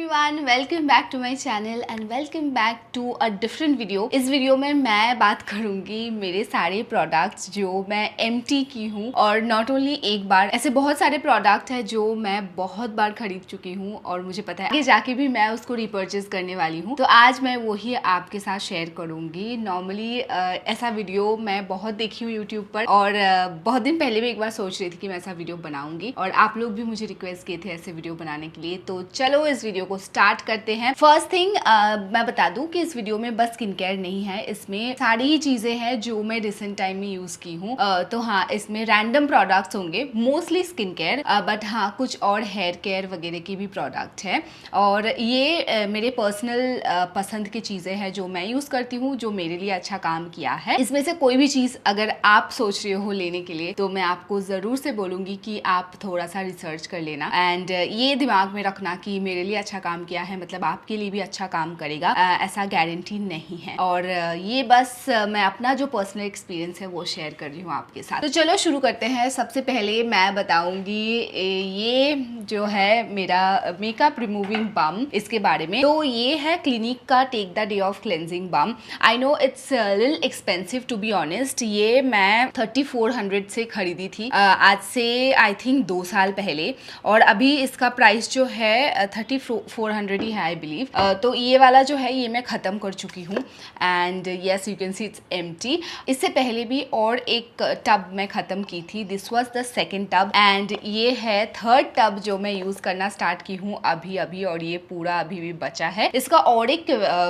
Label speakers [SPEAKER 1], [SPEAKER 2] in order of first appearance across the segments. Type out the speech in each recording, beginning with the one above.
[SPEAKER 1] Everyone, welcome back to my channel and welcome back to a different video. इस video में मैं बात करूंगी मेरे सारे प्रोडक्ट्स जो मैं एम्प्टी की हूँ, और नॉट ओनली एक बार, ऐसे बहुत सारे प्रोडक्ट हैं जो मैं बहुत बार खरीद चुकी हूँ और मुझे पता है आगे जाके भी मैं उसको रिपर्चेज करने वाली हूँ। तो आज मैं वही आपके साथ शेयर करूंगी। नॉर्मली ऐसा वीडियो मैं बहुत देखी हूँ यूट्यूब पर, और बहुत दिन पहले भी एक बार सोच रही थी कि मैं ऐसा वीडियो बनाऊंगी, और आप लोग भी मुझे रिक्वेस्ट किए थे ऐसे वीडियो बनाने के लिए। तो चलो इस वीडियो को स्टार्ट करते हैं। फर्स्ट थिंग मैं बता दूं कि इस वीडियो में बस स्किन केयर नहीं है, इसमें सारी ही चीजें हैं जो मैं रिसेंट टाइम में यूज की हूँ। तो हाँ, इसमें रैंडम प्रोडक्ट्स होंगे, मोस्टली स्किन केयर, बट हाँ कुछ और हेयर केयर वगैरह की भी प्रोडक्ट है। और ये मेरे पर्सनल पसंद की चीजें हैं जो मैं यूज करती हूँ, जो मेरे लिए अच्छा काम किया है। इसमें से कोई भी चीज अगर आप सोच रहे हो लेने के लिए, तो मैं आपको जरूर से बोलूंगी कि आप थोड़ा सा रिसर्च कर लेना, एंड ये दिमाग में रखना कि मेरे लिए अच्छा काम किया है मतलब आपके लिए भी अच्छा काम करेगा, ऐसा गारंटी नहीं है। और ये बस मैं अपना जो पर्सनल एक्सपीरियंस है वो शेयर कर रही हूँ आपके साथ। तो चलो शुरू करते हैं। सबसे पहले मैं बताऊंगी ये जो है मेरा मेकअप रिमूविंग बम, इसके बारे में। तो ये है क्लिनिक का take the day off cleansing balm. I know it's little expensive to be honest. ये मैं 3400 से खरीदी थी आज से आई थिंक 2 साल पहले, और अभी इसका प्राइस जो है 3400 ही है आई बिलीव। तो ये वाला जो है ये मैं ख़त्म कर चुकी हूँ, and yes you can see it's empty. इससे पहले भी और एक टब मैं ख़त्म की थी, this was the second tub, and ये है थर्ड टब जो मैं यूज़ करना स्टार्ट की हूँ अभी अभी, और ये पूरा अभी भी बचा है। इसका और एक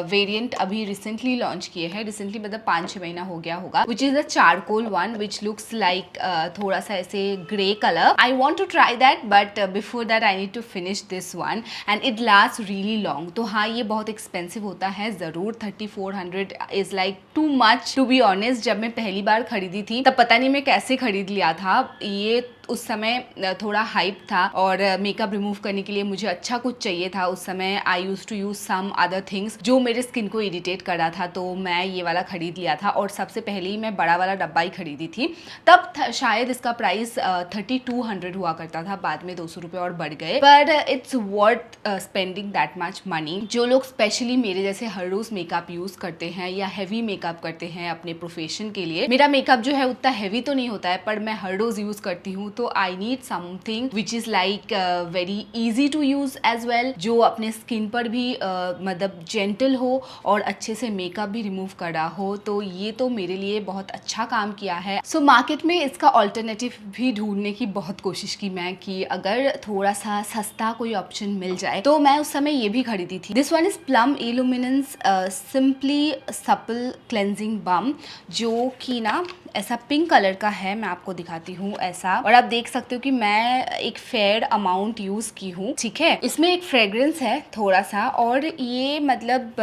[SPEAKER 1] वेरिएंट अभी रिसेंटली लॉन्च किए हैं, रिसेंटली मतलब 5-6 महीना हो गया होगा, which is the charcoal one which looks like थोड़ा सा ऐसे grey colour. I want to try that, but before that I need to finish this one, and it last really long. तो हाँ, ये बहुत एक्सपेंसिव होता है ज़रूर। 3400 is like too much to be honest. जब मैं पहली बार खरीदी थी तब पता नहीं मैं कैसे खरीद लिया था ये। उस समय थोड़ा हाइप था, और मेकअप रिमूव करने के लिए मुझे अच्छा कुछ चाहिए था। उस समय I use to use some other things जो मेरे स्किन को इरिटेट कर रहा था, तो मैं ये वाला खरीद लिया था। और सबसे पहले ही मैं बड़ा वाला डब्बा ही खरीदी थी। तब शायद इसका प्राइस 3200 हुआ करता था, बाद में 200 रुपये और बढ़ गए, पर it's worth spending that much money. जो लोग स्पेशली मेरे जैसे हर रोज मेकअप यूज करते हैं या हैवी मेकअप करते हैं अपने प्रोफेशन के लिए, मेरा मेकअप जो है उतना हैवी तो नहीं होता है, पर मैं हर रोज यूज करती हूँ, तो I need something which is like very easy to use as well, जो अपने स्किन पर भी मतलब जेंटल हो और अच्छे से मेकअप भी रिमूव कर रहा हो। तो ये तो मेरे लिए बहुत अच्छा काम किया है। सो मार्केट में इसका ऑल्टरनेटिव भी ढूंढने की बहुत कोशिश की मैं, कि अगर थोड़ा सा सस्ता कोई ऑप्शन मिल जाए, तो मैं उस समय ये भी खरीदी थी। This one is plum illuminance simply supple cleansing balm, जो कि ना ऐसा पिंक कलर का है। मैं आपको दिखाती हूँ ऐसा, और आप देख सकते हो कि मैं एक फेयर अमाउंट यूज की हूँ, ठीक है। इसमें एक फ्रेग्रेंस है थोड़ा सा, और ये मतलब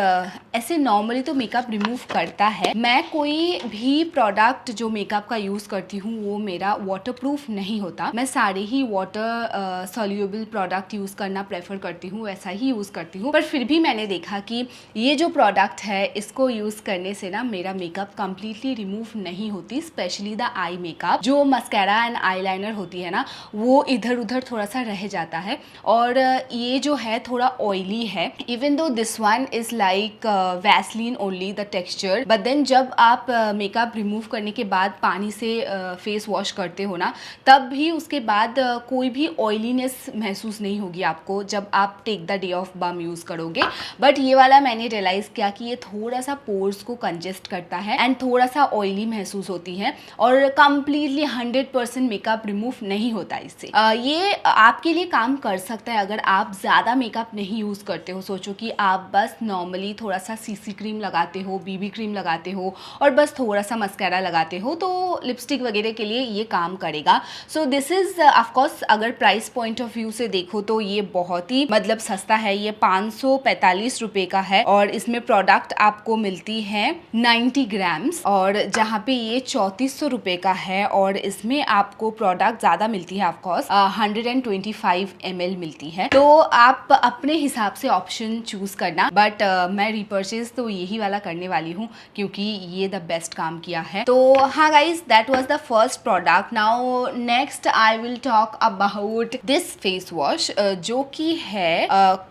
[SPEAKER 1] ऐसे नॉर्मली तो मेकअप रिमूव करता है। मैं कोई भी प्रोडक्ट जो मेकअप का यूज करती हूँ वो मेरा वाटरप्रूफ नहीं होता। मैं सारे ही वाटर सॉल्युबल प्रोडक्ट यूज करना प्रेफर करती हूँ, ऐसा ही यूज करती हूँ। पर फिर भी मैंने देखा कि ये जो प्रोडक्ट है इसको यूज करने से ना मेरा मेकअप कंप्लीटली रिमूव नहीं होती, स्पेशली द आई मेकअप। जो मस्कारा एंड आईलाइनर होती है ना, वो इधर उधर थोड़ा सा रह जाता है, और ये जो है थोड़ा ऑयली है। Even though this one is like Vaseline only the texture, but then जब आप मेकअप रिमूव करने के बाद पानी से फेस वॉश करते हो ना, तब भी उसके बाद कोई भी ऑयलीनेस महसूस नहीं होगी आपको जब आप take the day off balm use करोगे। बट ये वाला मैंने रियलाइज किया कि ये थोड़ा सा पोर्स को कंजेस्ट करता है, एंड थोड़ा सा ऑयली महसूस होती है, और कंप्लीटली 100% मेकअप रिमूव नहीं होता इससे। ये आपके लिए काम कर सकता है अगर आप ज़्यादा मेकअप नहीं यूज़ करते हो। सोचो कि आप बस नॉर्मली थोड़ा सा सीसी क्रीम लगाते हो, बीबी क्रीम लगाते हो, और बस थोड़ा सा मस्कारा लगाते हो, तो लिपस्टिक वगैरह के लिए ये काम करेगा। सो दिस इज़ ऑफकोर्स, अगर प्राइस पॉइंट ऑफ व्यू से देखो तो ये बहुत ही मतलब सस्ता है। ये 545 रुपये का है, और इसमें प्रोडक्ट आपको मिलती है 90 ग्राम्स, और जहाँ पे ये 3400 रुपये का है और इसमें आपको प्रोडक्ट ज़्यादा मिलती है, ऑफकोर्स 125 ml मिलती है, तो आप अपने हिसाब से ऑप्शन चूज़ करना। बट मैं रिपर्चेज तो यही वाला करने वाली हूँ क्योंकि ये द बेस्ट काम किया है। तो हाँ guys, that was the first product. Now next I will talk about this face wash जो कि है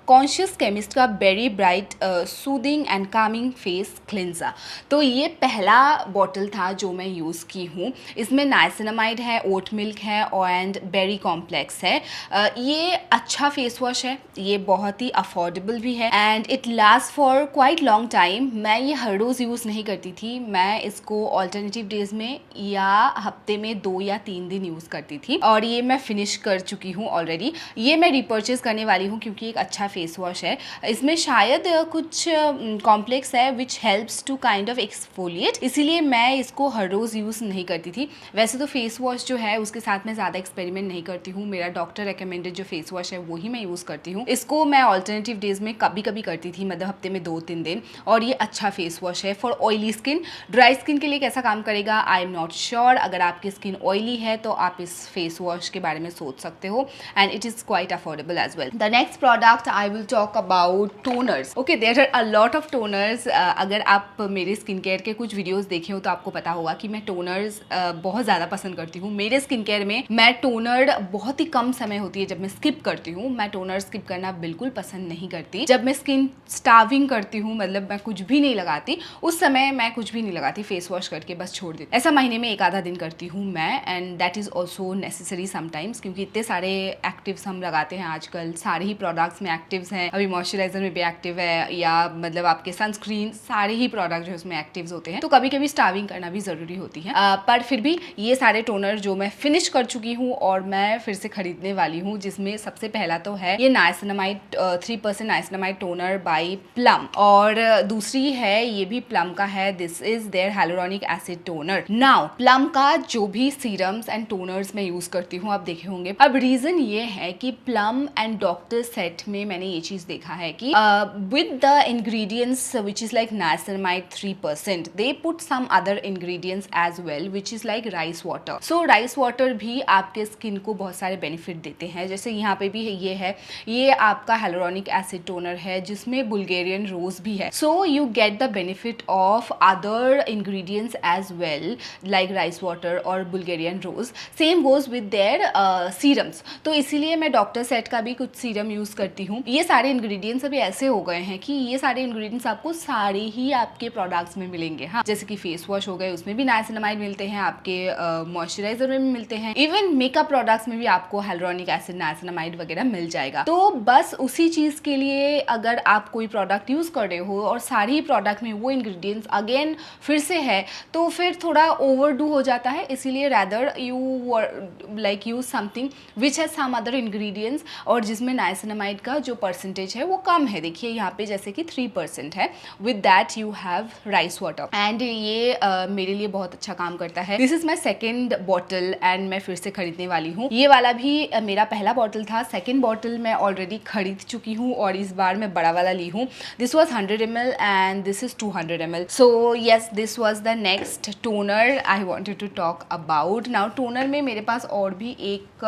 [SPEAKER 1] कॉन्शियस केमिस्ट का berry bright soothing and calming face cleanser. तो ये पहला बॉटल था जो मैं यूज़ की हूँ। इसमें नाइसिनामाइड है, ओट मिल्क है एंड बेरी कॉम्प्लेक्स है। ये अच्छा फेस वॉश है, ये बहुत ही अफोर्डेबल भी है and it last for quite long time. मैं ये हर रोज़ यूज़ नहीं करती थी, मैं इसको ऑल्टरनेटिव डेज में या हफ्ते में 2 या 3 दिन यूज़ करती थी और ये मैं फिनिश कर चुकी हूँ ऑलरेडी। ये मैं रिपर्चेज करने वाली हूँ क्योंकि एक अच्छा फेस वॉश है। इसमें शायद कुछ कॉम्प्लेक्स है which helps to kind of exfoliate, इसीलिए मैं इसको हर रोज़ यूज़ नहीं करती थी। वैसे तो फेस वॉश जो है उसके साथ मैं ज़्यादा एक्सपेरिमेंट नहीं करती हूँ, मेरा डॉक्टर रिकमेंडेड जो फेस वॉश है वो ही मैं यूज़ करती हूँ। इसको मैं ऑल्टरनेटिव डेज में कभी कभी करती थी, मतलब हफ्ते में 2-3 दिन, और ये अच्छा फेस वॉश है for oily skin. Dry skin के लिए कैसा काम करेगा आई एम नॉट श्योर। अगर आपकी स्किन ऑयली है तो आप इस फेस वॉश के बारे में सोच सकते हो and it is quite affordable as well. The next product I will talk about toners. Okay, there are a lot of toners. अगर आप मेरे स्किन केयर के कुछ वीडियोस देखे हो तो आपको पता होगा कि मैं टोनर्स बहुत ज़्यादा पसंद करती हूँ। मेरे स्किन केयर में मैं टोनर बहुत ही कम समय होती है जब मैं स्किप करती हूँ। मैं टोनर स्किप करना बिल्कुल पसंद नहीं करती। जब मैं स्किन स्टार्विंग करती हूँ, मतलब मैं कुछ भी नहीं लगाती, उस समय मैं कुछ भी नहीं लगाती, फेस वॉश करके बस छोड़ देती। ऐसा महीने में 1-आधा दिन करती हूँ मैं and that is also necessary sometimes, क्योंकि इतने सारे एक्टिव्स हम लगाते हैं आजकल, सारे ही प्रोडक्ट्स में एक्टिव्स हैं। अभी मॉइस्चराइजर में भी एक्टिव है या मतलब आपके सनस्क्रीन, सारे ही प्रोडक्ट जो उसमें एक्टिव्स होते हैं, तो कभी कभी स्टार्विंग करना भी ज़रूरी होती है। पर फिर भी ये सारे टोनर जो मैं फिनिश कर चुकी हूँ और मैं फिर से खरीदने वाली हूँ, जिसमें सबसे पहला तो है ये niacinamide 3% niacinamide toner by Plum, और दूसरी है ये भी प्लम का है, this is their hyaluronic acid toner. Now Plum का जो भी सीरम्स एंड टोनर्स मैं यूज करती हूँ आप देखे होंगे। अब रीजन ये है कि प्लम एंड डॉक्टर सेट में मैंने ये चीज देखा है कि with the ingredients which is like niacinamide 3%, they put some other ingredients as well which is like rice water. So rice water भी आपके स्किन को बहुत सारे बेनिफिट देते हैं। जैसे यहाँ पे भी ये आपका हाइलुरोनिक एसिड टोनर है जिसमें बुल्गारियन रोज भी है। So you get the benefit of other ingredients as well like rice water और Bulgarian rose. Same goes with their serums. तो इसीलिए मैं डॉक्टर सेट का भी कुछ सीरम यूज करती हूँ। ये सारे इंग्रेडिएंट्स अभी ऐसे हो गए हैं कि ये सारे इंग्रेडिएंट्स आपको सारे ही आपके प्रोडक्ट्स में मिलेंगे। हाँ, जैसे कि फेस वॉश हो गए, उसमें भी नाइसिनामाइड मिलते हैं, आपके मॉइस्चराइजर में भी मिलते हैं, इवन मेकअप प्रोडक्ट्स में भी आपको हाइलुरोनिक एसिड, नाइसिनामाइड वगैरह मिल जाएगा। तो बस उसी चीज के लिए अगर आप कोई प्रोडक्ट यूज कर रहे हो और सारी ही प्रोडक्ट में वो इंग्रेडिएंट्स अगेन फिर से है तो फिर थोड़ा ओवरडू हो जाता है। इसीलिए rather you like use something which has some other ingredients और जिसमें नाइसिनामाइड का जो परसेंटेज है वो कम है। देखिए यहाँ पे जैसे कि 3% है, with that you have rice water and ये मेरे लिए बहुत अच्छा काम करता है। This is my second bottle and मैं फिर से खरीदने वाली हूँ। ये वाला भी मेरा पहला बॉटल था, सेकेंड बॉटल मैं ऑलरेडी खरीद चुकी हूँ और इस बार मैं बड़ा वाला ली हूँ। This was 100 ml and this is 200 ml। So yes, this was the next toner I wanted to talk about. Now toner में मेरे पास और भी एक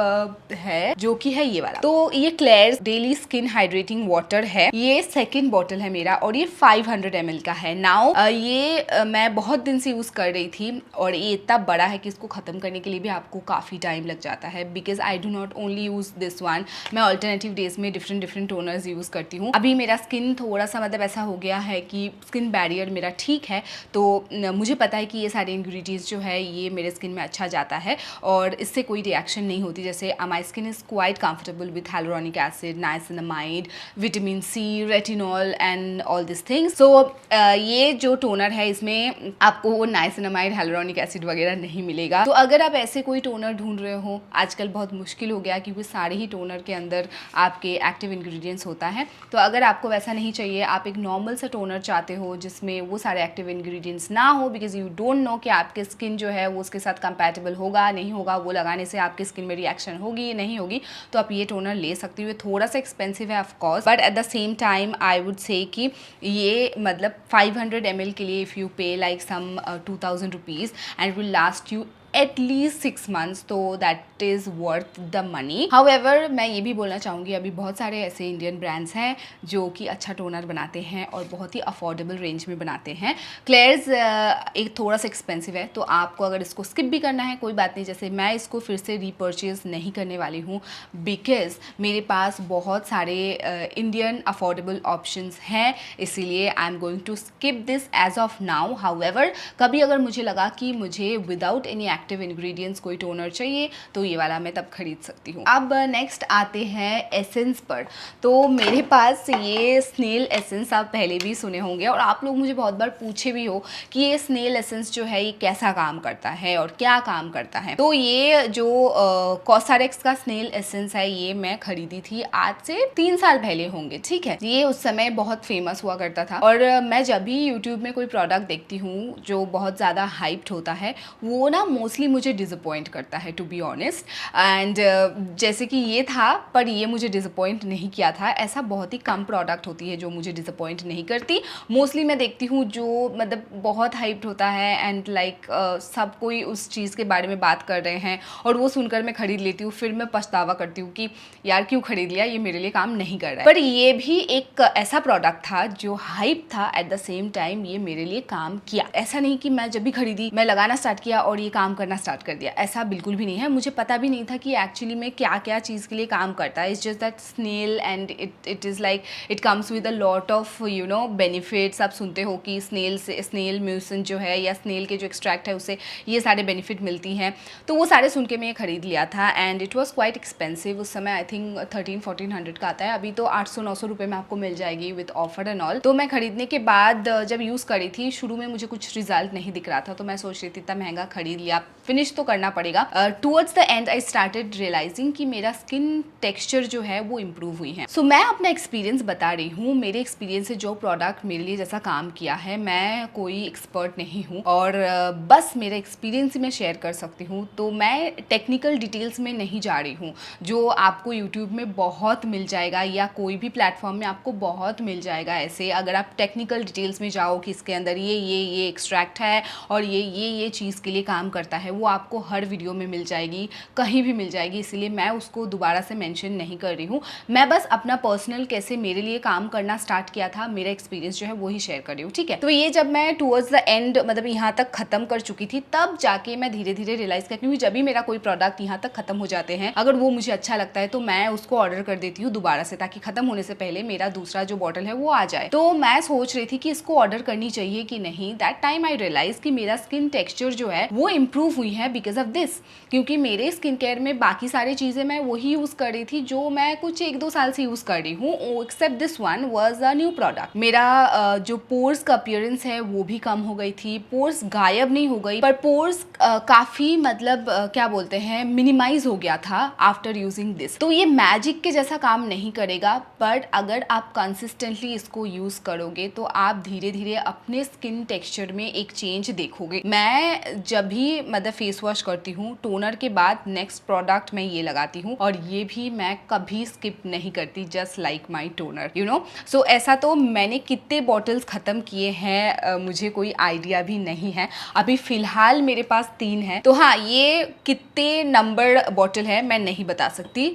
[SPEAKER 1] है जो कि है ये वाला। तो ये क्लेयर्स डेली स्किन हाइड्रेटिंग वाटर है। ये सेकेंड बॉटल है मेरा और ये 500 ml का है। नाउ ये मैं बहुत दिन से यूज कर रही थी और ये इतना बड़ा है कि इसको खत्म करने के लिए भी आपको काफी टाइम लग जाता है, because I do not only use this one. मैं ऑल्टरनेटिव डेज में डिफरेंट टोनर्स यूज करती हूँ। अभी मेरा स्किन थोड़ा सा मतलब ऐसा हो गया है कि स्किन बैरियर मेरा ठीक है, तो मुझे पता है कि ये सारे इंग्रेडिएंट्स जो है ये मेरे स्किन में अच्छा जाता है और इससे कोई रिएक्शन नहीं होती। जैसे my skin is quite comfortable with hyaluronic acid, niacinamide, vitamin C, retinol and all this things. So ये जो टोनर है इसमें आपको वो नाइसिनामाइड, हाइलुरोनिक एसिड वगैरह नहीं मिलेगा। तो अगर आप ऐसे कोई टोनर ढूंढ रहे हो, आजकल बहुत मुश्किल हो गया क्योंकि सारे ही टोनर के अंदर आपके एक्टिव इंग्रेडिएंट्स होता है, तो अगर आपको वैसा नहीं चाहिए, आप एक नॉर्मल सा टोनर चाहते हो जिसमें वो सारे एक्टिव इंग्रेडिएंट्स ना हो, बिकॉज यू डोंट नो कि आपके स्किन जो है वो उसके साथ कंपैटिबल होगा नहीं होगा, वो लगाने से आपकी स्किन में रिएक्शन होगी नहीं होगी, तो आप ये टोनर ले सकते हो। थोड़ा सा एक्सपेंसिव है of course, but at the same time I would say कि ये मतलब 500 ml के लिए if you pay like some 2000 rupees and will last you at least 6 months, तो that is worth the money. However मैं ये भी बोलना चाहूँगी, अभी बहुत सारे ऐसे इंडियन ब्रांड्स हैं जो कि अच्छा टोनर बनाते हैं और बहुत ही अफोर्डेबल रेंज में बनाते हैं। क्लेयर्स एक थोड़ा सा एक्सपेंसिव है, तो आपको अगर इसको स्किप भी करना है कोई बात नहीं। जैसे मैं इसको फिर से रीपर्चेज नहीं करने वाली हूँ बिकॉज मेरे पास बहुत सारे इंडियन अफोर्डेबल ऑप्शंस हैं, इसीलिए I am going to skip this as of now. However कभी अगर मुझे लगा कि मुझे विदाउट एनी एक्टिव इंग्रेडिएंट्स कोई टोनर चाहिए तो ये वाला मैं तब खरीद सकती हूँ। अब नेक्स्ट आते हैं एसेंस पर। तो मेरे पास ये स्नेल एसेंस आप पहले भी सुने होंगे और आप लोग मुझे बहुत बार पूछे भी हो कि ये स्नेल एसेंस जो है ये कैसा काम करता है और क्या काम करता है। तो ये जो कॉस्टारिक्स का स्नेल एसेंस है ये मैं खरीदी थी आज से 3 साल पहले होंगे, ठीक है। ये उस समय बहुत फेमस हुआ करता था और मैं जब भी यूट्यूब में कोई प्रोडक्ट देखती हूँ जो बहुत ज़्यादा हाइप्ड होता है वो ना मोस्टली मुझे डिसअपॉइंट करता है, टू बी ऑनेस्ट। एंड जैसे कि ये था, पर ये मुझे डिसअपॉइंट नहीं किया था। ऐसा बहुत ही कम प्रोडक्ट होती है जो मुझे डिसअपॉइंट नहीं करती। मोस्टली मैं देखती हूँ जो मतलब बहुत हाइप्ड होता है एंड लाइक सब कोई उस चीज़ के बारे में बात कर रहे हैं और वो सुनकर मैं खरीद लेती हूँ, फिर मैं पछतावा करती हूँ कि यार क्यों खरीद लिया, ये मेरे लिए काम नहीं कर रहा है। पर ये भी एक ऐसा प्रोडक्ट था जो हाइप था, एट द सेम टाइम ये मेरे लिए काम किया। ऐसा नहीं कि मैं जब भी खरीदी मैं लगाना स्टार्ट किया और ये काम करना स्टार्ट कर दिया, ऐसा बिल्कुल भी नहीं है। मुझे पता भी नहीं था कि एक्चुअली में क्या क्या चीज़ के लिए काम करता है। It's just that snail and it is like it comes with a lot of you know benefits. आप सुनते हो कि स्नेल से स्नेल म्यूसिन जो है या स्नेल के जो एक्सट्रैक्ट है उससे ये सारे बेनिफिट मिलती हैं, तो वो सारे सुन के मैं ये खरीद लिया था and it was quite expensive. उस समय आई थिंक 1300-1400 का आता है, अभी तो 800-900 रुपये में आपको मिल जाएगी विद ऑफर एंड ऑल। तो मैं खरीदने के बाद जब यूज़ करी थी शुरू में मुझे कुछ रिजल्ट नहीं दिख रहा था, तो मैं सोच रही थी इतना महंगा खरीद लिया, फिनिश तो करना पड़ेगा। Towards the end I started realising कि मेरा स्किन टेक्सचर जो है वो इम्प्रूव हुई है। सो मैं अपना एक्सपीरियंस बता रही हूँ, मेरे एक्सपीरियंस से जो प्रोडक्ट मेरे लिए जैसा काम किया है। मैं कोई एक्सपर्ट नहीं हूँ और बस मेरा एक्सपीरियंस ही मैं शेयर कर सकती हूँ, तो मैं टेक्निकल डिटेल्स में नहीं जा रही हूँ जो आपको यूट्यूब में बहुत मिल जाएगा या कोई भी प्लेटफॉर्म में आपको बहुत मिल जाएगा। ऐसे अगर आप टेक्निकल डिटेल्स में जाओ कि इसके अंदर ये एक्सट्रैक्ट है और ये चीज़ के लिए काम करता है, वो आपको हर वीडियो में मिल जाएगी, कहीं भी मिल जाएगी, इसलिए मैं उसको दोबारा से मेंशन नहीं कर रही हूँ। मैं बस अपना पर्सनल कैसे मेरे लिए काम करना स्टार्ट किया था, मेरा एक्सपीरियंस जो है वो ही शेयर कर रही हूँ, ठीक है। तो ये जब मैं टुवर्ड्स द एंड मतलब यहाँ तक ख़त्म कर चुकी थी, तब जाके मैं धीरे धीरे रियलाइज़ करती हूँ जब भी मेरा कोई प्रोडक्ट यहाँ तक ख़त्म हो जाते हैं, अगर वो मुझे अच्छा लगता है तो मैं उसको ऑर्डर कर देती हूँ दोबारा से, ताकि ख़त्म होने से पहले मेरा दूसरा जो बॉटल है वो आ जाए। तो मैं सोच रही थी कि इसको ऑर्डर करनी चाहिए कि नहीं। दैट टाइम आई रियलाइज कि मेरा स्किन टेक्सचर जो है वो इम्प्रूव हुई है बिकॉज ऑफ दिस, क्योंकि मेरे स्किन केयर में बाकी सारी चीज़ें मैं वही यूज़ कर रही थी जो मैं कुछ 1-2 साल से यूज़ कर रही हूँ, except this one was a new product. मेरा जो पोर्स का अपीयरेंस है वो भी कम हो गई थी, पोर्स गायब नहीं हो गई, पर पोर्स काफ़ी मतलब क्या बोलते हैं मिनिमाइज हो गया था आफ्टर यूजिंग दिस। तो ये मैजिक के जैसा काम नहीं करेगा, बट अगर आप कंसिस्टेंटली इसको यूज़ करोगे तो आप धीरे धीरे अपने स्किन टेक्सचर में एक चेंज देखोगे। मैं जब भी मतलब फेस वॉश करती हूँ, टोनर के बाद नेक्स्ट प्रोडक्ट मैं ये लगाती हूँ और ये भी मैं कभी स्किप नहीं करती, just like my toner you know. So ऐसा तो मैंने कितने बॉटल्स ख़त्म किए हैं मुझे कोई आइडिया भी नहीं है। अभी फ़िलहाल मेरे पास 3 है, तो हाँ ये कितने नंबर बॉटल है मैं नहीं बता सकती।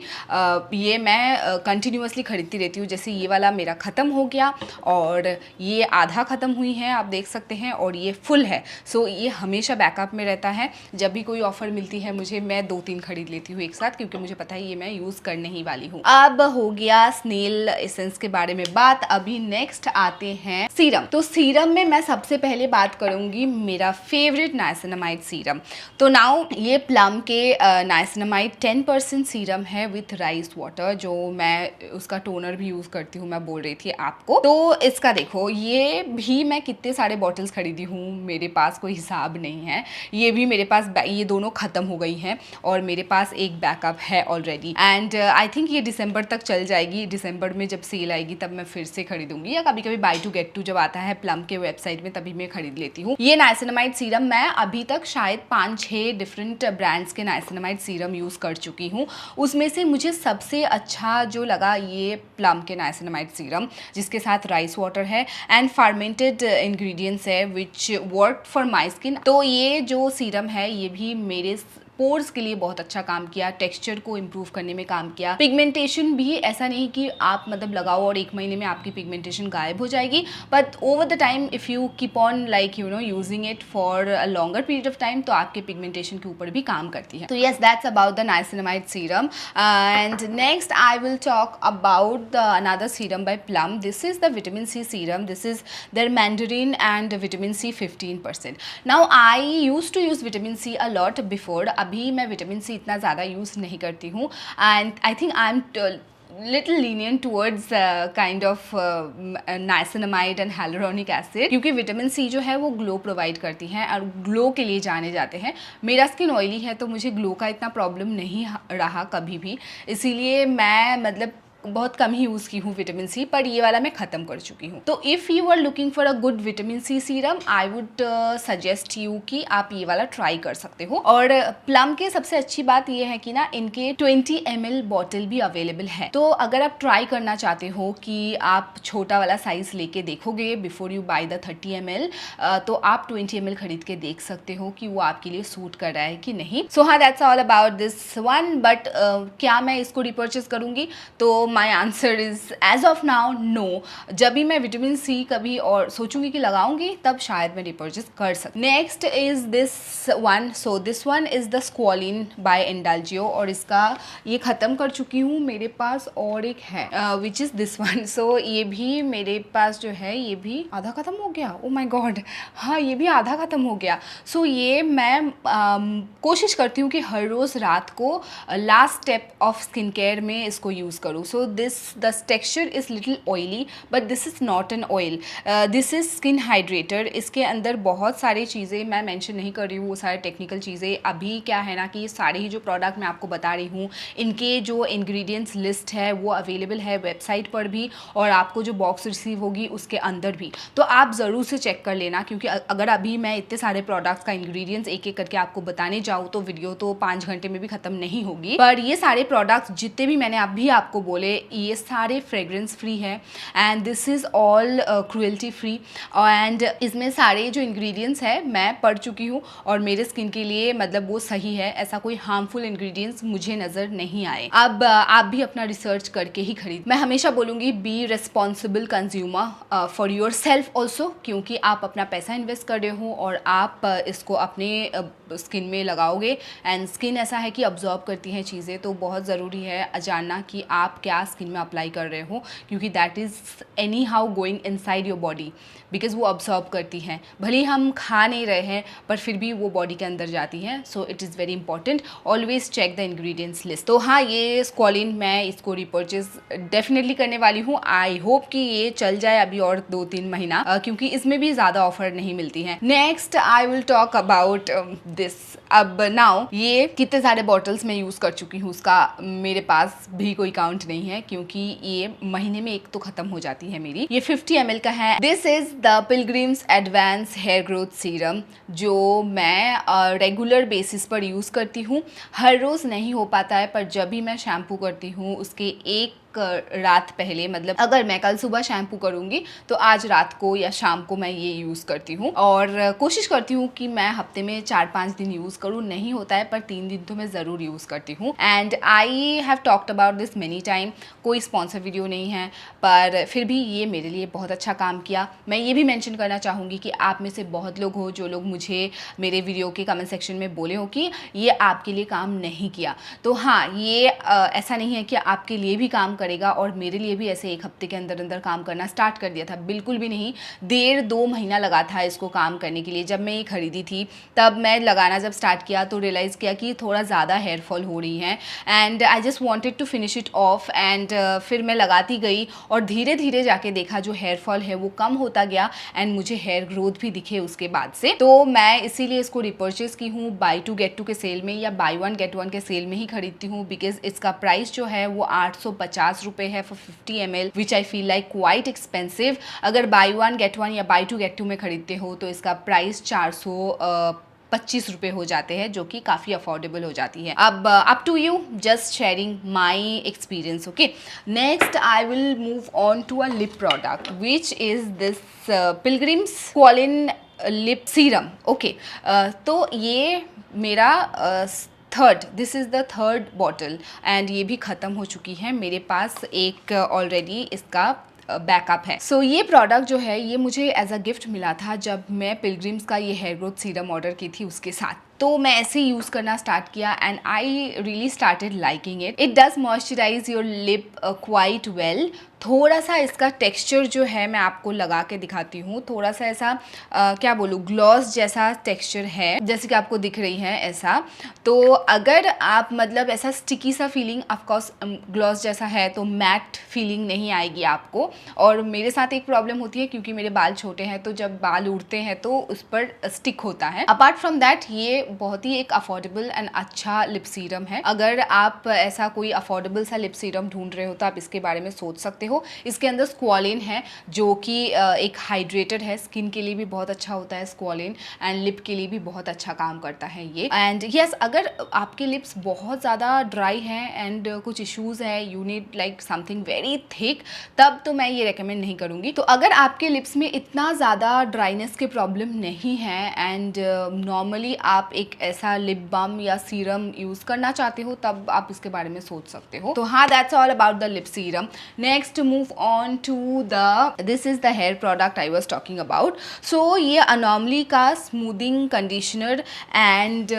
[SPEAKER 1] ये मैं कंटिन्यूसली खरीदती रहती हूँ। जैसे ये वाला मेरा ख़त्म हो गया और ये आधा ख़त्म हुई है, आप देख सकते हैं, और ये फुल है। सो ये हमेशा बैकअप में रहता है। जब भी कोई ऑफ़र मिलती है मुझे, मैं 2-3 खरीद लेती हूँ एक साथ, क्योंकि मुझे पता है ये मैं यूज़ करने ही वाली हूँ। अब हो गया स्नेल एसेंस के बारे में बात। अभी नेक्स्ट आते हैं सीरम। तो सीरम में मैं सबसे पहले बात करूँगी मेरा फेवरेट नाइसिनामाइड सीरम। तो नाउ ये प्लम के नाइसिनामाइड 10% सीरम है विथ राइस वाटर, जो मैं उसका टोनर भी यूज़ करती हूँ, मैं बोल रही थी आपको। तो इसका देखो, ये भी मैं कितने सारे बॉटल्स खरीदी हूँ, मेरे पास कोई हिसाब नहीं है। ये भी मेरे पास ये दोनों ख़त्म हो गई हैं और मेरे पास एक बैकअप है ऑलरेडी। एंड आई थिंक ये दिसंबर तक चल जाएगी। दिसंबर में जब सेल आएगी तब मैं फिर से खरीदूंगी, या कभी कभी बाय टू गेट टू जब आता है प्लम के वेबसाइट में तभी मैं खरीद लेती हूँ। ये नाइसिनामाइड सीरम मैं अभी तक शायद 5-6 डिफरेंट ब्रांड्स के नाइसिनामाइड सीरम यूज़ कर चुकी हूँ। उसमें से मुझे सबसे अच्छा जो लगा ये प्लम के नाइसिनामाइड सीरम, जिसके साथ राइस वाटर है एंड फर्मेंटेड इंग्रेडिएंट्स है which work for my skin. तो ये जो सीरम है ये भी मेरे पोर्स के लिए बहुत अच्छा काम किया, टेक्सचर को इम्प्रूव करने में काम किया। पिगमेंटेशन भी ऐसा नहीं कि आप मतलब लगाओ और 1 महीने में आपकी पिगमेंटेशन गायब हो जाएगी, but over the time if you keep on like using it for a longer period of time तो आपके पिगमेंटेशन के ऊपर भी काम करती है। तो yes, that's about the niacinamide serum. And next I will talk about the another serum by Plum. This is the vitamin C serum. This is their mandarin and vitamin C 15%। Now I use to use vitamin C a lot before. अभी मैं vitamin C इतना ज़्यादा use नहीं करती हूँ and I think I am little lenient towards kind of niacinamide and hyaluronic acid, क्योंकि vitamin C जो है वो ग्लो प्रोवाइड करती हैं और ग्लो के लिए जाने जाते हैं। मेरा स्किन ऑयली है तो मुझे ग्लो का इतना प्रॉब्लम नहीं रहा कभी भी, इसीलिए मैं मतलब बहुत कम ही यूज़ की हूँ विटामिन सी, पर ये वाला मैं ख़त्म कर चुकी हूँ। तो if you are looking for a good vitamin C serum I would suggest you कि आप ये वाला ट्राई कर सकते हो। और प्लम के सबसे अच्छी बात ये है कि ना इनके 20 ml बॉटल भी अवेलेबल है। तो अगर आप ट्राई करना चाहते हो कि आप छोटा वाला साइज़ लेके देखोगे before you by the 30 ml, तो आप 20 ml खरीद के देख सकते हो कि वो आपके लिए सूट कर रहा है कि नहीं। सो हाँ, that's all about this one. But क्या मैं इसको रिपर्चेज करूँगी? तो my answer is as of now no. जब भी मैं विटामिन सी कभी और सोचूंगी कि लगाऊंगी तब शायद मैं रिपर्चेज कर सकती। Next is this one. So this one is the squalane by इंडालजियो, और इसका ये ख़त्म कर चुकी हूँ। मेरे पास और एक है विच इज़ दिस वन। सो ये भी मेरे पास जो है ये भी आधा ख़त्म हो गया। ओ माई गॉड, हाँ ये भी आधा ख़त्म हो गया। सो ये मैं कोशिश करती हूँ कि हर रोज़ रात को last step of skin care में इसको यूज़ करूँ। सो the texture is little oily but this is not an oil. This is skin hydrator. इसके अंदर बहुत सारी चीज़ें मैं मेंशन नहीं कर रही हूँ, वो सारे टेक्निकल चीज़ें। अभी क्या है ना कि ये सारे ही जो प्रोडक्ट मैं आपको बता रही हूँ इनके जो इंग्रेडिएंट्स लिस्ट है वो अवेलेबल है वेबसाइट पर भी, और आपको जो बॉक्स रिसीव होगी उसके अंदर भी। तो आप ज़रूर से चेक कर लेना, क्योंकि अगर अभी मैं इतने सारे प्रोडक्ट्स का इंग्रेडिएंट्स एक एक करके आपको बताने जाऊँ तो वीडियो तो 5 घंटे में भी ख़त्म नहीं होगी। पर ये सारे प्रोडक्ट्स जितने भी मैंने अभी आपको बोले ये सारे फ्रेग्रेंस फ्री है and this is all cruelty free. And इसमें सारे जो इंग्रेडिएंट्स है मैं पढ़ चुकी हूँ और मेरे स्किन के लिए मतलब वो सही है, ऐसा कोई हार्मफुल इंग्रेडिएंट्स मुझे नज़र नहीं आए। अब आप भी अपना रिसर्च करके ही खरीद। मैं हमेशा बोलूँगी be responsible consumer for your self also, क्योंकि आप अपना पैसा इन्वेस्ट कर रहे हो और आप इसको अपने स्किन में लगाओगे एंड स्किन ऐसा है कि अब्जॉर्ब करती हैं चीज़ें, तो बहुत ज़रूरी है जानना कि आप क्या स्किन में अप्लाई कर रहे हो, क्योंकि that is any how going inside your body, because वो अब्सॉर्ब करती हैं। भले ही हम खा नहीं रहे हैं पर फिर भी वो बॉडी के अंदर जाती हैं। So it is very important, always check the ingredients list. तो हाँ, ये स्क्वालिन मैं इसको रिपर्चेज डेफिनेटली करने वाली हूँ। आई होप कि ये चल जाए अभी और 2-3 महीना, क्योंकि इसमें भी ज़्यादा ऑफर नहीं मिलती हैं। Next I will talk about this. अब नाउ ये कितने सारे बॉटल्स मैं यूज़ कर चुकी हूँ उसका मेरे पास भी कोई काउंट नहीं है, क्योंकि ये महीने में एक तो ख़त्म हो जाती है मेरी। ये 50 ml का है। This is the Pilgrim's advance hair growth serum, जो मैं रेगुलर बेसिस पर यूज़ करती हूँ। हर रोज़ नहीं हो पाता है, पर जब भी मैं शैम्पू करती हूँ उसके एक रात पहले, मतलब अगर मैं कल सुबह शैम्पू करूँगी तो आज रात को या शाम को मैं ये यूज़ करती हूँ, और कोशिश करती हूँ कि मैं हफ्ते में 4-5 दिन यूज़ करूँ। नहीं होता है पर 3 दिन तो मैं ज़रूर यूज़ करती हूँ। And I have talked about this many time. कोई स्पॉन्सर वीडियो नहीं है, पर फिर भी ये मेरे लिए बहुत अच्छा काम किया। मैं ये भी मेंशन करना चाहूँगी कि आप में से बहुत लोग हो जो लोग मुझे मेरे वीडियो के कमेंट सेक्शन में बोले हो कि ये आपके लिए काम नहीं किया। तो हाँ, ये ऐसा नहीं है कि आपके लिए भी काम करेगा, और मेरे लिए भी ऐसे 1 हफ्ते के अंदर अंदर काम करना स्टार्ट कर दिया था। बिल्कुल भी नहीं, 1.5-2 महीना लगा था इसको काम करने के लिए। जब मैं ये खरीदी थी तब मैं लगाना जब स्टार्ट किया तो रियलाइज़ किया कि थोड़ा ज़्यादा हेयर फॉल हो रही है, and I just wanted to finish it off. And फिर मैं लगाती गई और धीरे धीरे जाके देखा जो हेयर फॉल है वो कम होता गया, एंड मुझे हेयर ग्रोथ भी दिखे उसके बाद से। तो मैं इसीलिए इसको रिपर्चेज की हूँ बाई टू गेट टू के सेल में, या बाई 1 गेट 1 के सेल में ही खरीदती हूँ, बिकॉज इसका प्राइस जो है वो 850 रुपये है for 50 ml, which I feel like quite expensive. अगर बाई 1 गेट 1 या बाई 2 गेट 2 में खरीदते हो तो इसका प्राइस 425 रुपये हो जाते हैं, जो कि काफ़ी अफोर्डेबल हो जाती है। अब up to you, just sharing my experience. Okay, next I will move on to a lip product which is this Pilgrim's squalane lip serum. Okay, तो ये मेरा this is the third bottle, and ये भी ख़त्म हो चुकी है। मेरे पास एक ऑलरेडी इसका बैकअप है। सो ये प्रोडक्ट जो है ये मुझे एज अ गिफ्ट मिला था जब मैं पिलग्रिम्स का ये हेयर ग्रोथ सीरम ऑर्डर की थी उसके साथ। तो मैं ऐसे ही यूज़ करना स्टार्ट किया, and I really started liking it. It does moisturise your lip quite well. थोड़ा सा इसका टेक्सचर जो है मैं आपको लगा के दिखाती हूँ, थोड़ा सा ऐसा क्या बोलूँ, ग्लॉस जैसा टेक्सचर है, जैसे कि आपको दिख रही है ऐसा। तो अगर आप मतलब ऐसा स्टिकी सा फीलिंग, ऑफकोर्स ग्लॉस जैसा है तो मैट फीलिंग नहीं आएगी आपको। और मेरे साथ एक प्रॉब्लम होती है क्योंकि मेरे बाल छोटे हैं, तो जब बाल उड़ते हैं तो उस पर स्टिक होता है। अपार्ट फ्रॉम दैट ये बहुत ही एक अफोर्डेबल एंड अच्छा लिप सीरम है। अगर आप ऐसा कोई अफोर्डेबल सा लिप सीरम ढूंढ रहे हो तो आप इसके बारे में सोच सकते हो। इसके अंदर स्क्वालिन है जो कि एक हाइड्रेटर है, स्किन के लिए भी बहुत अच्छा होता है स्क्वालिन, एंड लिप के लिए भी बहुत अच्छा काम करता है ये। एंड यस, अगर आपके लिप्स बहुत ज़्यादा ड्राई हैं एंड कुछ इश्यूज़ है, you need like something very thick, तब तो मैं ये रेकमेंड नहीं करूँगी। तो अगर आपके लिप्स में इतना ज़्यादा ड्राइनेस के प्रॉब्लम नहीं है एंड नॉर्मली आप एक ऐसा लिप बाम या सीरम यूज़ करना चाहते हो, तब आप इसके बारे में सोच सकते हो। तो हाँ, that's all about the lip serum. Next move on to this is the hair product I was talking about. So ये अनोमली का smoothing conditioner and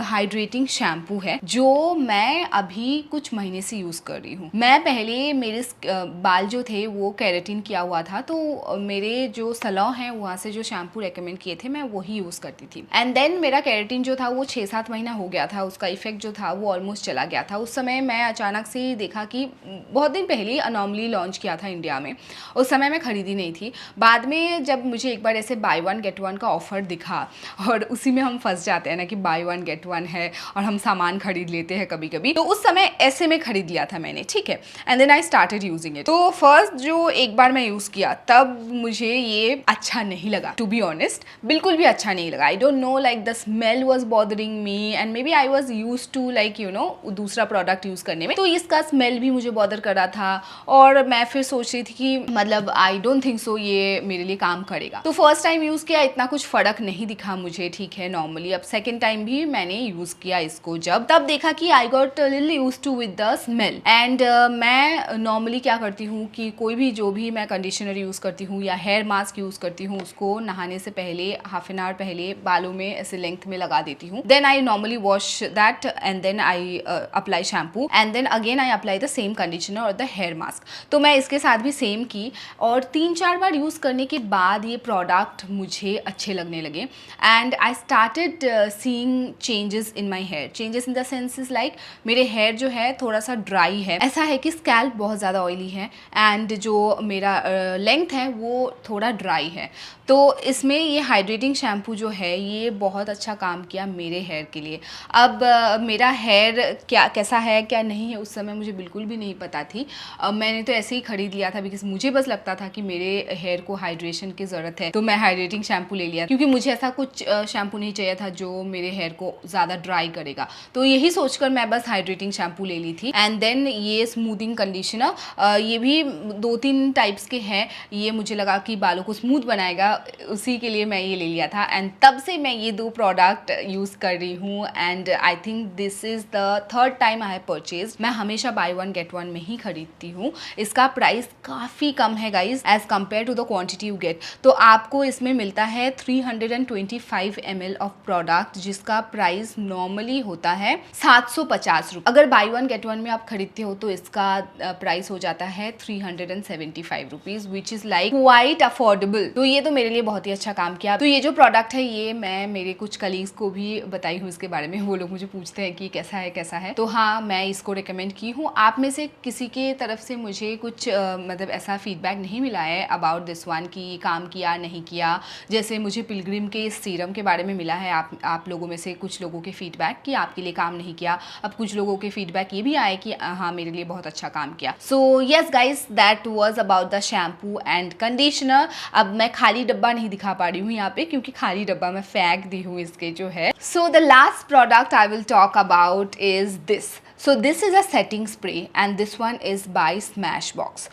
[SPEAKER 1] hydrating shampoo है, जो मैं अभी कुछ महीने से यूज़ कर रही हूँ। मैं पहले मेरे बाल जो थे वो केराटिन किया हुआ था, तो मेरे जो सलॉन हैं वहाँ से जो शैम्पू रेकमेंड किए थे मैं वही यूज़ करती थी। एंड देन मेरा केराटिन जो था वो 6-7 महीना हो गया था, उसका इफेक्ट जो था वो ऑलमोस्ट चला गया था। उस समय मैं अचानक से देखा कि बहुत दिन पहले अनोमली लॉन्च किया था इंडिया में, उस समय मैं खरीदी नहीं थी। बाद में जब मुझे एक बार ऐसे बाय 1 गेट 1 का ऑफर दिखा, और उसी में हम फंस जाते हैं ना कि बाय 1 गेट 1 है और हम सामान खरीद लेते हैं कभी कभी, तो उस समय ऐसे में खरीद लिया था मैंने, ठीक है। And then I started using it. तो फर्स्ट जो एक बार मैं यूज़ किया तब मुझे ये अच्छा नहीं लगा, टू बी ऑनेस्ट, बिल्कुल भी अच्छा नहीं लगा। I don't know, like the smell was bothering me, and maybe I was use to like you know दूसरा प्रोडक्ट यूज़ करने में, तो इसका स्मेल भी मुझे बॉदर कर रहा था। और मैं फिर सोच रही थी कि मतलब आई डोंट थिंक सो ये मेरे लिए काम करेगा। तो फर्स्ट टाइम यूज़ किया, इतना कुछ फ़र्क नहीं दिखा मुझे, ठीक है, नॉर्मली। अब सेकेंड टाइम भी मैंने यूज़ किया इसको, जब तब देखा कि I got little used to with the smell. And मैं नॉर्मली क्या करती हूँ कि कोई भी जो भी मैं कंडीशनर यूज़ करती हूँ या हेयर मास्क यूज़ करती हूँ, उसको नहाने से पहले हाफ एन आवर पहले बालों में ऐसे लेंथ में लगा देती हूँ। Then I normally wash that and then I apply shampoo, and then again I apply the same conditioner और द हेयर मास्क। तो मैं इसके साथ भी सेम की, और 3-4 बार यूज़ करने के बाद ये प्रोडक्ट मुझे अच्छे लगने लगे, and I started seeing changes in my hair. Changes in the sense is like मेरे हेयर जो है थोड़ा सा ड्राई है, ऐसा है कि स्कैल्प बहुत ज़्यादा ऑयली है, एंड जो मेरा लेंथ है वो थोड़ा ड्राई है। तो इसमें ये हाइड्रेटिंग शैम्पू जो है ये बहुत अच्छा काम किया मेरे हेयर के लिए। अब मेरा हेयर कैसा है क्या नहीं है उस समय मुझे बिल्कुल भी नहीं पता थी। मैंने तो ऐसे ही ख़रीद लिया था, बिकॉज मुझे बस लगता था कि मेरे हेयर को हाइड्रेशन की ज़रूरत है, तो मैं हाइड्रेटिंग शैम्पू ले लिया, क्योंकि मुझे ऐसा कुछ शैम्पू नहीं चाहिए था जो मेरे हेयर को ज़्यादा ड्राई करेगा। तो यही सोचकर मैं बस हाइड्रेटिंग शैम्पू ले ली थी। एंड देन ये स्मूदिंग कंडीशनर, ये भी 2-3 टाइप्स के हैं। ये मुझे लगा कि बालों को स्मूथ बनाएगा, उसी के लिए मैं ये ले लिया था, एंड तब से मैं ये 2 प्रोडक्ट यूज़ कर रही हूँ। And I think this is the third time I have purchase. मैं हमेशा बाय 1 गेट 1 में ही खरीदती हूँ। इसका प्राइस काफ़ी कम है guys as compare to the quantity you get. तो आपको इसमें मिलता है 325 ml ऑफ प्रोडक्ट, जिसका प्राइस नॉर्मली होता है 750 रुपये। अगर बाई वन गेट वन में आप खरीदते हो तो इसका प्राइस हो जाता है 375 rupees, which is like quite affordable. तो ये तो मेरे लिए बहुत ही अच्छा काम किया। तो ये जो प्रोडक्ट है ये मैं मेरे कुछ कलीग्स को भी बताई हूँ इसके बारे में, वो लोग मुझे पूछते हैं कि कैसा है। तो हाँ, मैं इसको रिकमेंड की हूँ। आप में से किसी के तरफ से मुझे कुछ मतलब ऐसा फीडबैक नहीं मिला है अबाउट दिस वन कि काम किया नहीं किया। जैसे मुझे पिलग्रिम के इस सीरम के बारे में मिला है आप लोगों में से कुछ लोगों के फीडबैक कि आपके लिए काम नहीं किया। अब कुछ लोगों के फीडबैक ये भी आए कि हाँ मेरे लिए बहुत अच्छा काम किया। So yes guys, that was about the shampoo and conditioner. अब मैं खाली डब्बा नहीं दिखा पा रही हूँ यहाँ पे, क्योंकि खाली डब्बा मैं फेंक दी हूँ इसके जो है। So the last product I will talk about is this. So this is a setting spray and this one is by Smashbox.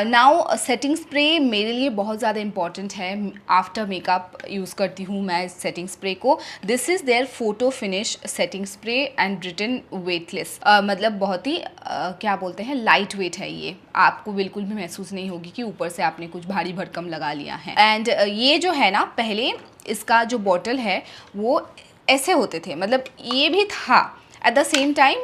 [SPEAKER 1] Now setting spray मेरे लिए बहुत ज़्यादा important है। आफ्टर मेकअप यूज़ करती हूँ मैं इस setting spray को। This is their photo finish setting spray and written weightless. मतलब बहुत ही क्या बोलते हैं, लाइट वेट है ये। आपको बिल्कुल भी महसूस नहीं होगी कि ऊपर से आपने कुछ भारी भरकम लगा लिया है। एंड ये जो है ना, पहले इसका जो बॉटल है वो ऐसे होते थे, मतलब ये भी था। At the same time,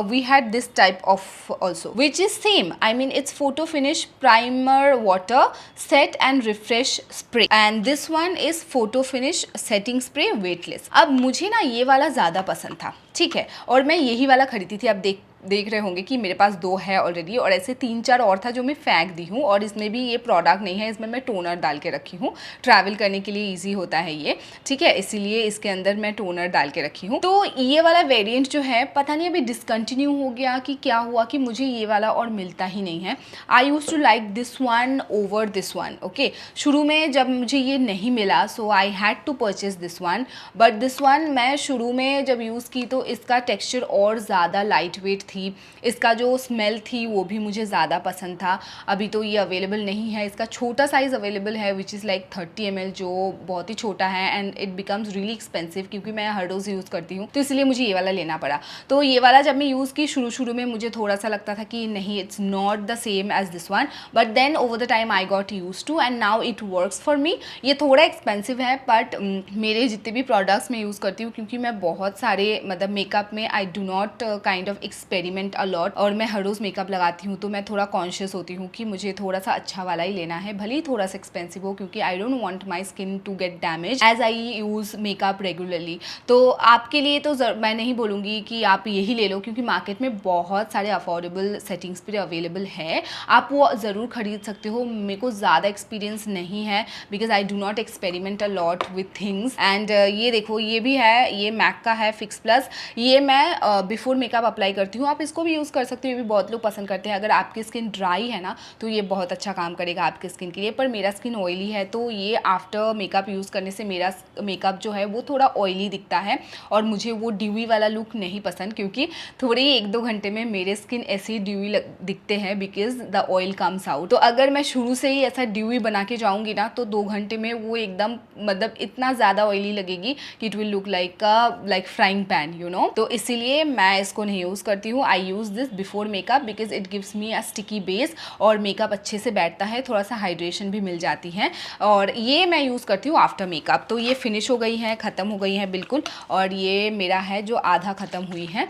[SPEAKER 1] we had this type of also, which is same. I mean, it's photo finish primer water set and refresh spray, and this one is photo finish setting spray weightless. अब मुझे ना ये वाला ज़्यादा पसंद था, ठीक है, और मैं यही वाला खरीदी थी। अब देख रहे होंगे कि मेरे पास 2 है ऑलरेडी, और ऐसे 3-4 और था जो मैं फेंक दी हूँ। और इसमें भी ये प्रोडक्ट नहीं है, इसमें मैं टोनर डाल के रखी हूँ। ट्रैवल करने के लिए इजी होता है ये, ठीक है, इसीलिए इसके अंदर मैं टोनर डाल के रखी हूँ। तो ये वाला वेरिएंट जो है, पता नहीं अभी डिसकंटिन्यू हो गया कि क्या हुआ कि मुझे ये वाला और मिलता ही नहीं है। I use to like this one over this one, okay. शुरू में जब मुझे ये नहीं मिला, so I had to purchase this one, but this one मैं शुरू में जब यूज़ की तो इसका टेक्स्चर और ज़्यादा लाइट वेट थी। इसका जो स्मेल थी वो भी मुझे ज़्यादा पसंद था। अभी तो ये अवेलेबल नहीं है, इसका छोटा साइज़ अवेलेबल है विच इज़ लाइक 30 ml, जो बहुत ही छोटा है। And it becomes really expensive, क्योंकि मैं हर रोज़ यूज़ करती हूँ, तो इसलिए मुझे ये वाला लेना पड़ा। तो ये वाला जब मैं यूज़ की शुरू में मुझे थोड़ा सा लगता था कि नहीं, it's not the same as this one, but then over the time I got use to and now it works for me. ये थोड़ा एक्सपेंसिव है, बट मेरे जितने भी प्रोडक्ट्स मैं यूज़ करती हूँ, क्योंकि मैं बहुत सारे मतलब मेकअप में I do not kind of experiment a lot, और मैं हर रोज़ मेकअप लगाती हूँ, तो मैं थोड़ा कॉन्शियस होती हूँ कि मुझे थोड़ा सा अच्छा वाला ही लेना है, भले ही थोड़ा सा एक्सपेंसिव हो, क्योंकि I don't want my skin to get damage as I use makeup regularly. तो आपके लिए तो मैं नहीं बोलूँगी कि आप यही ले लो, क्योंकि मार्केट में बहुत सारे अफोर्डेबल सेटिंग स्प्रे अवेलेबल है, आप वो ज़रूर खरीद सकते हो। मेरे को ज़्यादा एक्सपीरियंस नहीं है, because I do not experiment a lot with things. And ये देखो, ये भी है, ये मैक का है फिक्स प्लस। ये मैं बिफोर मेकअप अप्लाई करती हूँ, आप इसको भी यूज़ कर सकते हो, ये भी बहुत लोग पसंद करते हैं। अगर आपकी स्किन ड्राई है ना, तो ये बहुत अच्छा काम करेगा आपकी स्किन के लिए, पर मेरा स्किन ऑयली है, तो ये आफ्टर मेकअप यूज़ करने से मेरा मेकअप जो है वो थोड़ा ऑयली दिखता है, और मुझे वो ड्यूई वाला लुक नहीं पसंद, क्योंकि थोड़े ही 1-2 घंटे में मेरे स्किन ऐसे ही ड्यूई दिखते हैं, because the oil comes out. तो अगर मैं शुरू से ही ऐसा ड्यूई बना के जाऊँगी ना, तो 2 घंटे में वो एकदम मतलब इतना ज़्यादा ऑयली लगेगी कि it will look like frying pan, you know. तो इसीलिए मैं इसको नहीं यूज़ करती हूँ। I use this before makeup because it gives me a sticky base, और मेकअप अच्छे से बैठता है, थोड़ा सा हाइड्रेशन भी मिल जाती है। और ये मैं यूज़ करती हूँ आफ्टर मेकअप। तो ये फिनिश हो गई है, ख़त्म हो गई है बिल्कुल, और ये मेरा है जो आधा ख़त्म हुई है।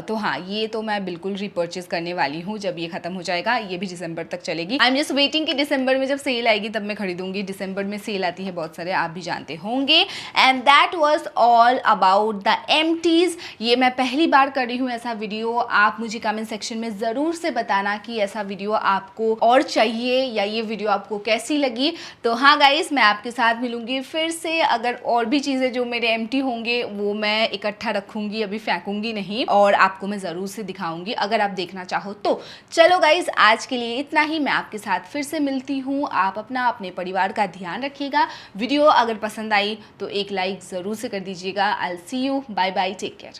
[SPEAKER 1] तो हाँ, ये तो मैं बिल्कुल रिपर्चेज करने वाली हूँ जब ये ख़त्म हो जाएगा। ये भी दिसंबर तक चलेगी। आई एम जस्ट वेटिंग कि दिसंबर में जब सेल आएगी तब मैं खरीदूंगी। दिसंबर में सेल आती है बहुत सारे, आप भी जानते होंगे। And that was all about the empties. ये मैं पहली बार कर रही हूँ ऐसा वीडियो। आप मुझे कमेंट सेक्शन में ज़रूर से बताना कि ऐसा वीडियो आपको और चाहिए, या ये वीडियो आपको कैसी लगी। तो हाँ गाइस, मैं आपके साथ मिलूंगी फिर से। अगर और भी चीज़ें जो मेरे एम्प्टी होंगे वो मैं इकट्ठा रखूंगी, अभी फेंकूंगी नहीं, और आपको मैं ज़रूर से दिखाऊंगी अगर आप देखना चाहो तो। चलो गाइस, आज के लिए इतना ही। मैं आपके साथ फिर से मिलती हूँ। आप अपने परिवार का ध्यान रखिएगा। वीडियो अगर पसंद आई तो एक लाइक ज़रूर से कर दीजिएगा। I will see you, bye bye, take care.